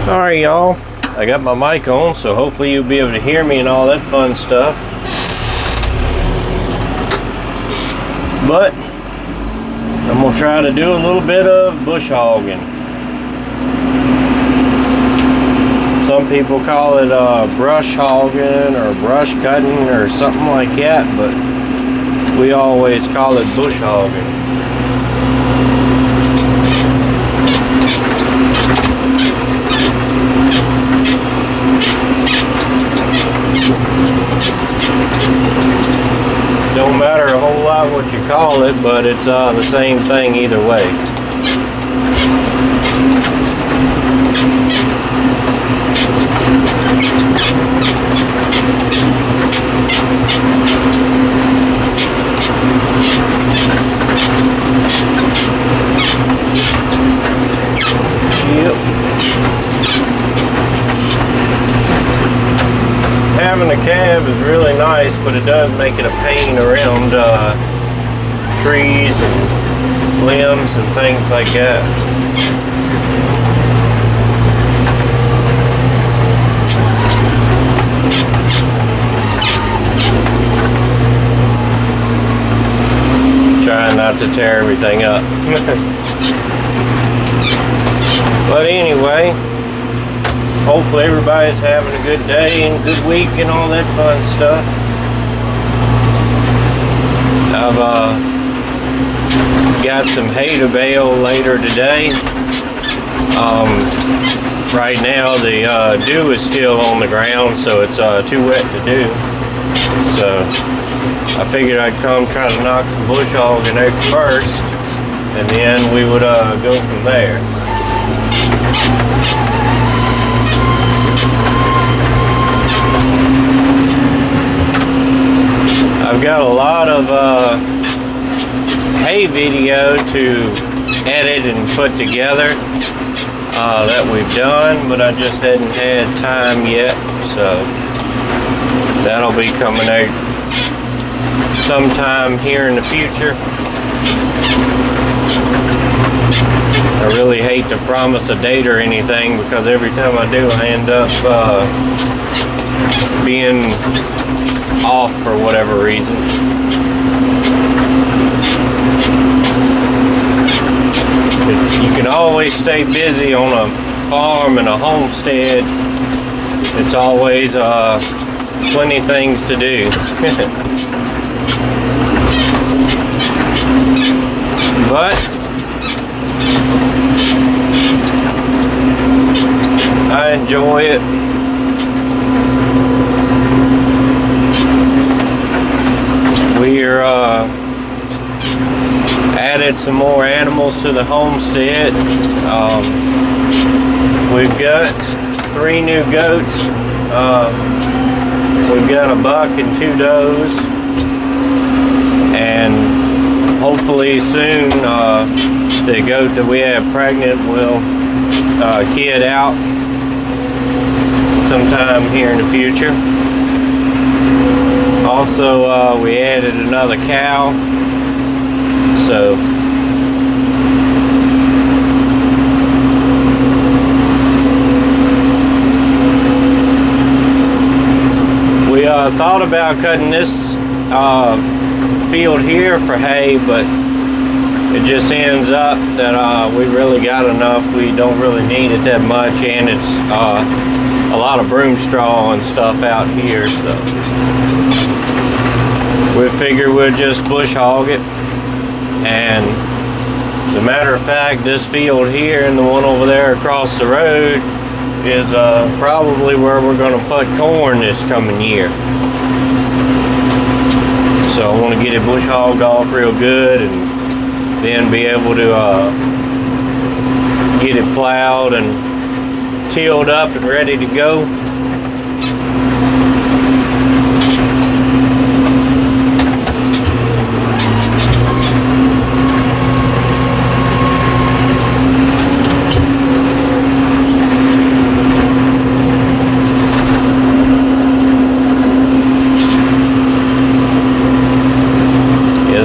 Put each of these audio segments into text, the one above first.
Alright y'all, I got my mic on, so hopefully you'll be able to hear me and all that fun stuff. But I'm gonna try to do a little bit of bush hogging. Some people call it brush hogging or brush cutting or something like that, but we always call it bush hogging. Don't matter a whole lot what you call it, but it's the same thing either way. Yep. Having a cab is really nice, but it does make it a pain around trees and limbs and things like that. Trying not to tear everything up. But anyway, hopefully everybody's having a good day and good week and all that fun stuff. I've got some hay to bale later today. Right now the dew is still on the ground, so it's too wet to do. So I figured I'd come try to knock some bush hogging out first, and then we would go from there. I've got a lot of hay video to edit and put together that we've done, but I just hadn't had time yet, so that'll be coming out sometime here in the future. I really hate to promise a date or anything, because every time I do I end up being off for whatever reason. You can always stay busy on a farm and a homestead. It's always plenty of things to do. But I enjoy it. We're added some more animals to the homestead. We've got 3 new goats. We've got a buck and 2 does, and hopefully soon the goat that we have pregnant will kid out sometime here in the future. Also, we added another cow, so we thought about cutting this field here for hay, but it just ends up that we really got enough. We don't really need it that much, and it's a lot of broom straw and stuff out here, so we figured we'd just bush hog it. And as a matter of fact, this field here and the one over there across the road is probably where we're going to put corn this coming year. So I want to get it bush hogged off real good, and then be able to get it plowed and tilled up and ready to go.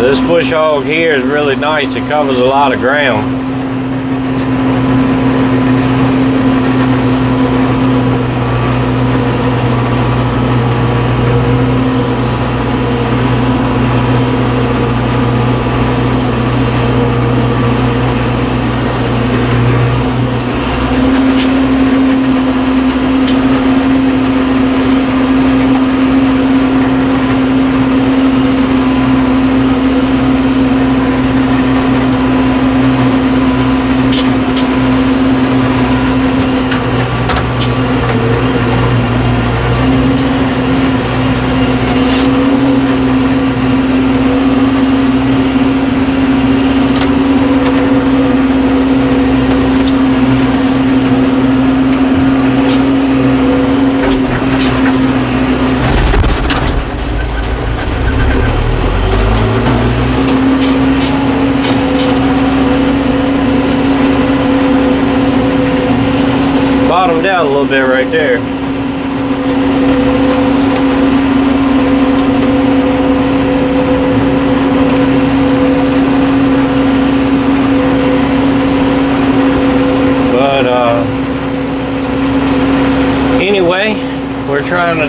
This bush hog here is really nice. It covers a lot of ground.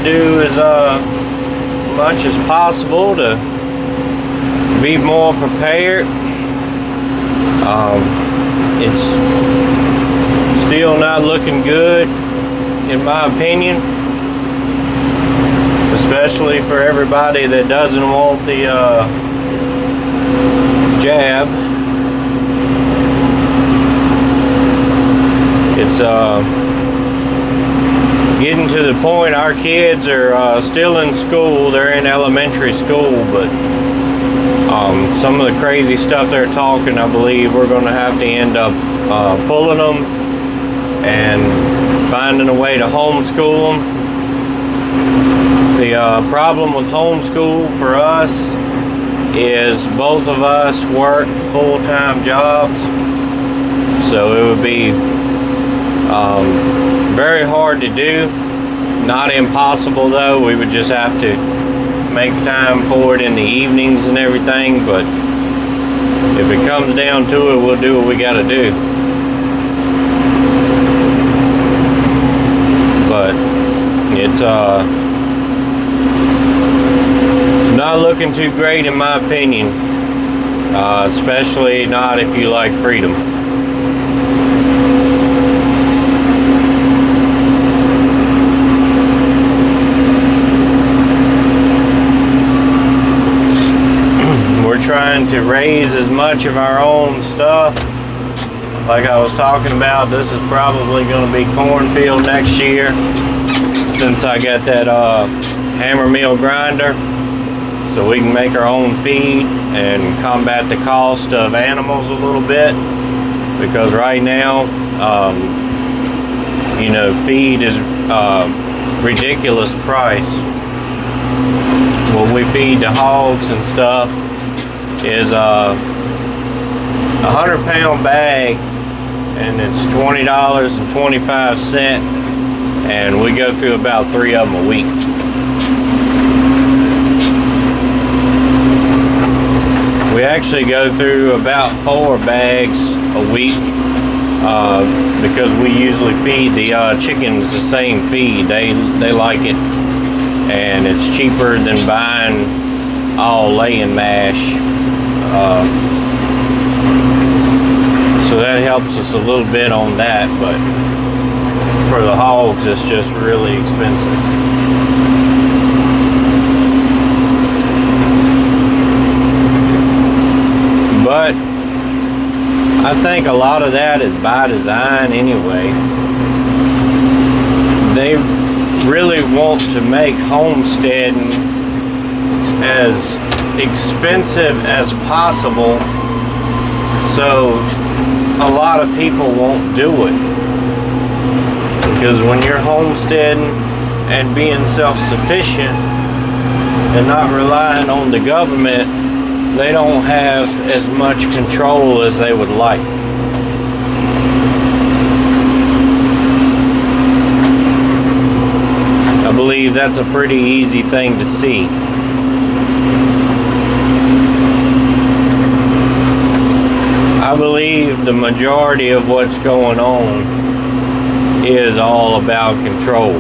do as much as possible to be more prepared. It's still not looking good, in my opinion, especially for everybody that doesn't want the jab. It's getting to the point our kids are still in school. They're in elementary school, but some of the crazy stuff they're talking, I believe we're going to have to end up pulling them and finding a way to homeschool them. The problem with homeschool for us is both of us work full-time jobs, so it would be very hard to do. Not impossible though. We would just have to make time for it in the evenings and everything, but if it comes down to it, we'll do what we gotta do. But it's not looking too great in my opinion, especially not if you like freedom. We're trying to raise as much of our own stuff. Like I was talking about, this is probably going to be cornfield next year, since I got that hammer mill grinder, so we can make our own feed and combat the cost of animals a little bit, because right now you know, feed is ridiculous price. What we feed the hogs and stuff is a 100-pound bag, and it's $20.25, and we go through about 3 of them a week. We actually go through about 4 bags a week, because we usually feed the chickens the same feed. They like it, and it's cheaper than buying all laying mash. So that helps us a little bit on that, but for the hogs it's just really expensive. But I think a lot of that is by design anyway. They really want to make homesteading as expensive as possible, so a lot of people won't do it, because when you're homesteading and being self-sufficient and not relying on the government, they don't have as much control as they would like. I believe that's a pretty easy thing to see. I believe the majority of what's going on is all about control.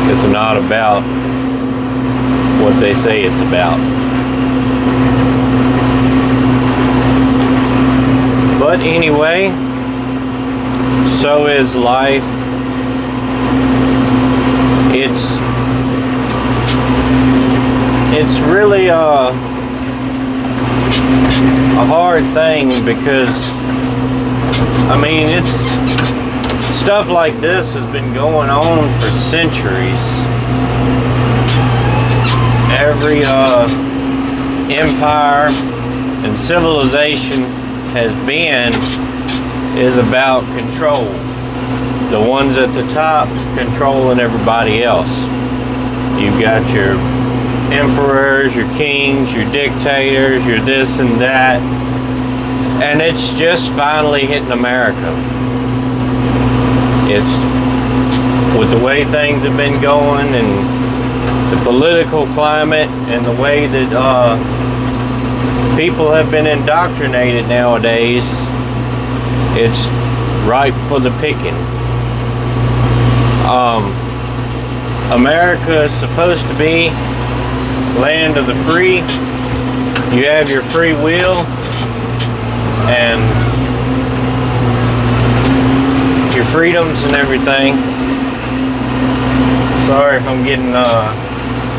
It's not about what they say it's about. But anyway, so is life. It's really a hard thing, because I mean, it's stuff like this has been going on for centuries. Every empire and civilization is about control. The ones at the top controlling everybody else. You've got your emperors, your kings, your dictators, your this and that, and it's just finally hitting America. It's with the way things have been going and the political climate and the way that people have been indoctrinated nowadays. It's ripe for the picking. America is supposed to be land of the free. You have your free will and your freedoms and everything. Sorry if I'm getting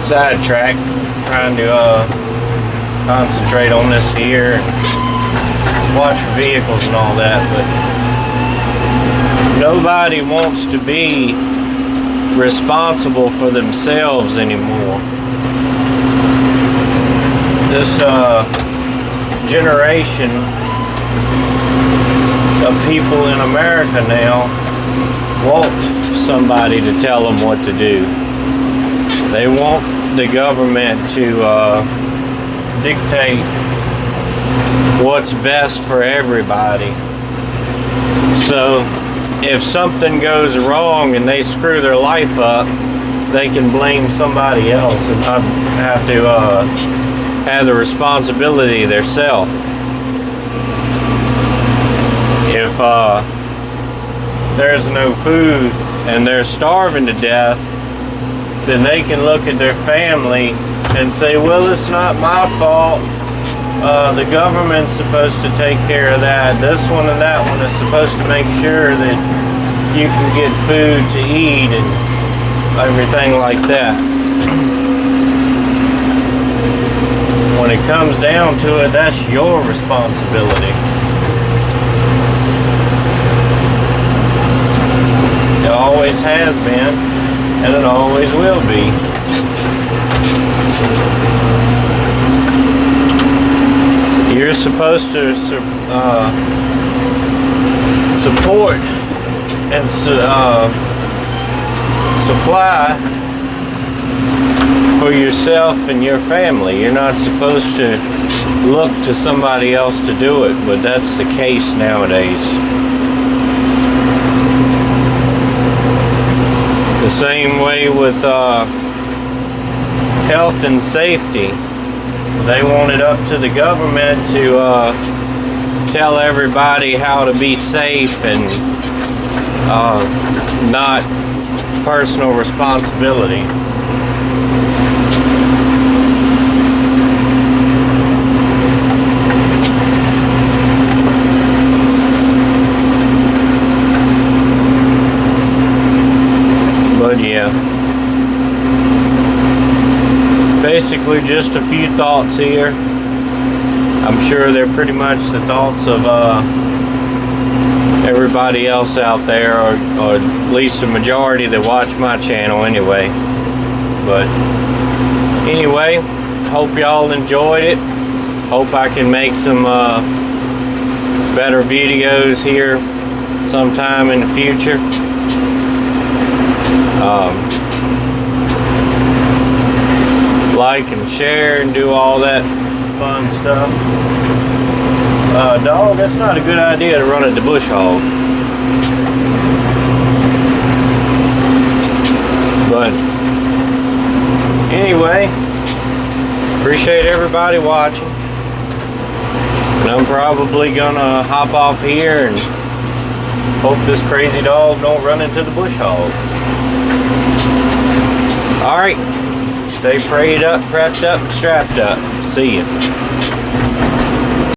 sidetracked, trying to concentrate on this here, watch for vehicles and all that, but nobody wants to be responsible for themselves anymore. This generation of people in America now want somebody to tell them what to do. They want the government to dictate what's best for everybody. So if something goes wrong and they screw their life up, they can blame somebody else and not have to have the responsibility themselves. If there's no food and they're starving to death, then they can look at their family and say, well, it's not my fault. The government's supposed to take care of that. This one and that one is supposed to make sure that you can get food to eat and everything like that. When it comes down to it, that's your responsibility. It always has been, and it always will be. You're supposed to support and supply for yourself and your family. You're not supposed to look to somebody else to do it, but that's the case nowadays. The same way with health and safety. They want it up to the government to tell everybody how to be safe and not personal responsibility. But yeah, basically just a few thoughts here. I'm sure they're pretty much the thoughts of everybody else out there, or at least the majority that watch my channel anyway. But anyway, hope y'all enjoyed it. Hope I can make some better videos here sometime in the future. Like and share and do all that fun stuff. Dog, that's not a good idea to run at the bush hog. But anyway, appreciate everybody watching. And I'm probably gonna hop off here and hope this crazy dog don't run into the bush hog. Alright. Stay prayed up, prepped up, and strapped up. See ya.